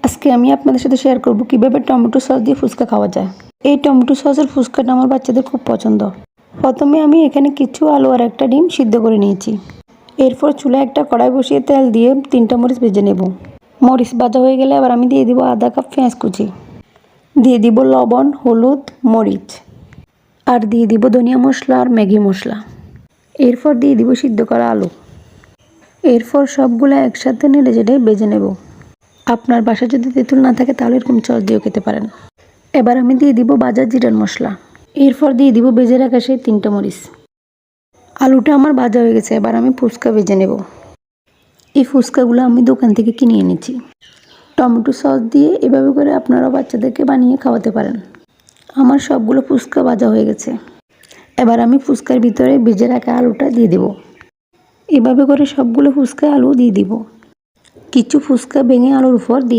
আজকে আমি আপনাদের সাথে শেয়ার করব কিভাবে টমেটো সস দিয়ে ফুচকা খাওয়া যায়। এই টমেটো সসের ফুচকাটা আমার বাচ্চাদের খুব পছন্দ। প্রথমে আমি এখানে কিছু আলু আর একটা ডিম সিদ্ধ করে নিয়েছি। এরপর চুলায় একটা কড়াই বসিয়ে তেল দিয়ে 3টা মরিচ ভেজে নেব। মরিচ ভাজা হয়ে গেলে এবার আমি দিয়ে দিব আধা কাপ পেঁয়াজ কুচি, দিয়ে দিব লবণ, হলুদ, মরিচ, আর দিয়ে দিব ধনিয়া মশলা আর ম্যাগি মশলা। এরপর দিয়ে দিব সিদ্ধ করা আলু। এরপর সবগুলো একসাথে নেড়ে ভেজে নেব। আপনার বাসায় যদি তেঁতুল না থাকে তাহলে এরকম সস দিয়েও খেতে পারেন। এবার আমি দিয়ে দিব ভাজা জিরার মশলা। এরপর দিয়ে দিব ভেজে রাখা সেই 3টা মরিচ। আলুটা আমার ভাজা হয়ে গেছে, এবার আমি ফুচকা ভেজে নেব। এই ফুচকাগুলো আমি দোকান থেকে কিনে এনেছি। টমেটো সস দিয়ে এভাবে করে আপনারা বাচ্চাদেরকে বানিয়ে খাওয়াতে পারেন। আমার সবগুলো ফুচকা ভাজা হয়ে গেছে। এবার আমি ফুচকার ভিতরে ভেজে রাখা আলুটা দিয়ে দেব। এভাবে করে সবগুলো ফুচকা আলু দিয়ে দিব। কিছু ফুচকা ভেঙে আলুর উপর দিয়ে